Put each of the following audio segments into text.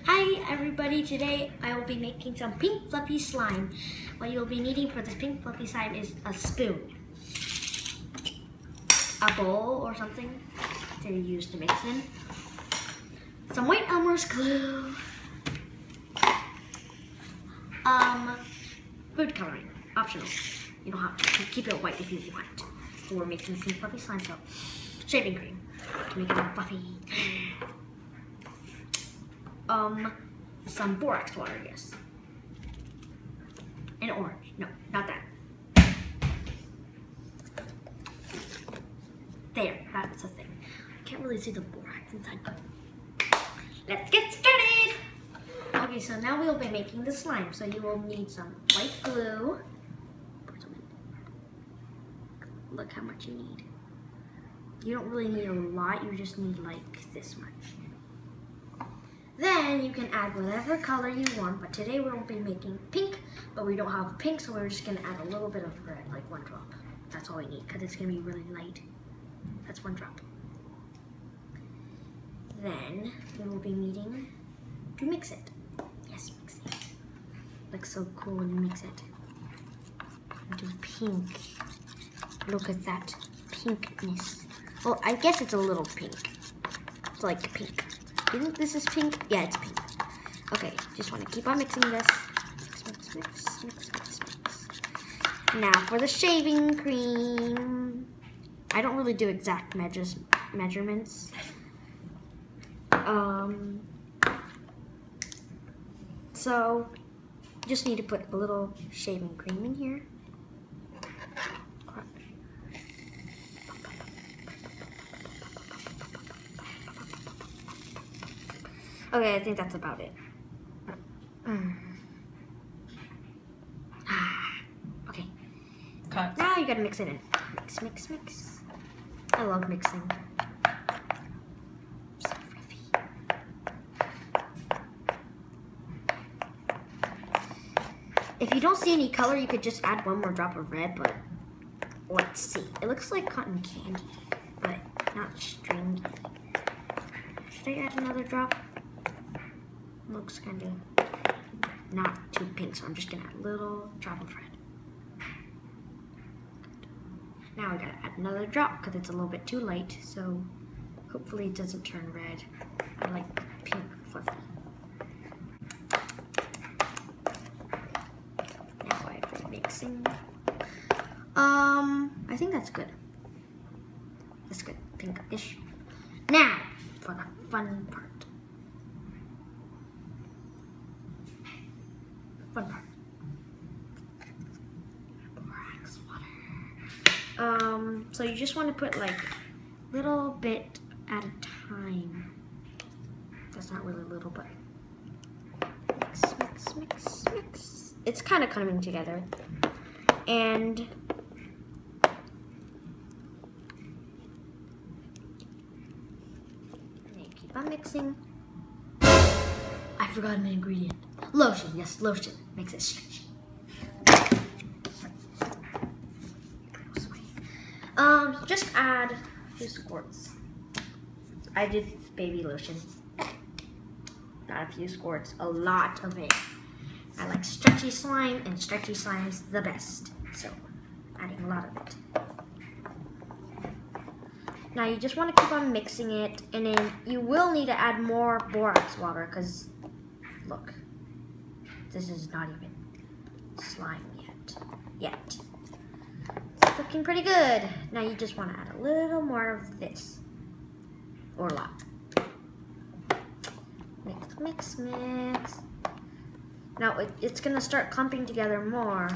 Hi everybody, today I will be making some pink fluffy slime. What you'll be needing for this pink fluffy slime is a spoon, a bowl or something to use to mix in, some white Elmer's glue, food coloring, optional. You don't have to keep it white if you want. So we're making pink fluffy slime, so shaving cream to make it more fluffy. Some borax water, yes. And orange. No, not that. There, that's the thing. I can't really see the borax inside, but let's get started! Okay, so now we'll be making the slime. So you will need some white glue. Look how much you need. You don't really need a lot, you just need like this much. Then you can add whatever color you want, but today we won't be making pink, but we don't have pink, so we're just gonna add a little bit of red, like 1 drop. That's all we need, because it's gonna be really light. That's 1 drop. Then we will be needing to mix it. Yes, mix it. Looks so cool when you mix it. Into pink. Look at that pinkness. Well, I guess it's a little pink. It's like pink. You think this is pink? Yeah, it's pink. Okay, just want to keep on mixing this. Mix, mix, mix, mix, mix. Now for the shaving cream. I don't really do exact measurements. So, just need to put a little shaving cream in here. Okay, I think that's about it. Okay. Cut. Now you gotta mix it in. Mix, mix, mix. I love mixing. So fluffy. If you don't see any color, you could just add 1 more drop of red, but let's see. It looks like cotton candy, but not stringy. Should I add another drop? Looks kind of not too pink, so I'm just gonna add a little drop of red. Now I gotta add another drop because it's a little bit too light, so hopefully it doesn't turn red. I like pink fluffy. Now I'm mixing. I think that's good. That's good, pinkish. Now for the fun part. Borax water. So you just want to put like little bit at a time. That's not really little, but mix, mix, mix, mix. It's kind of coming together, and keep on mixing. I forgot an ingredient. Lotion, yes, lotion. Makes it stretchy. Just add a few squirts. I did baby lotion. Not a few squirts, a lot of it. I like stretchy slime, and stretchy slime is the best. So, adding a lot of it. Now you just want to keep on mixing it, and then you will need to add more borax water, because look, this is not even slime yet. It's looking pretty good. Now you just want to add a little more of this, or a lot. Mix, mix, mix. Now it's gonna start clumping together more.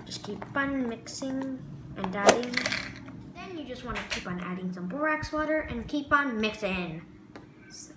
Just keep on mixing and adding. Then you just want to keep on adding some borax water and keep on mixing. So.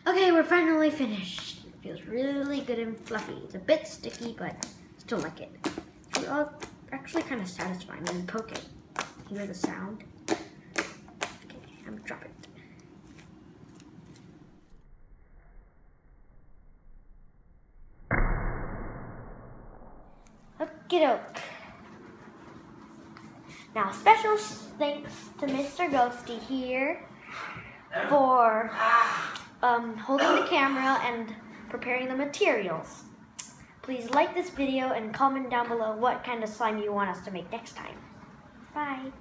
Okay, we're finally finished. and fluffy. It's a bit sticky, but still like it. It's actually kind of satisfying when you poke it. You hear the sound? Okay, I'm gonna drop it. Okie doke. Now, special thanks to Mr. Ghosty here for holding the camera and preparing the materials. Please like this video and comment down below what kind of slime you want us to make next time. Bye.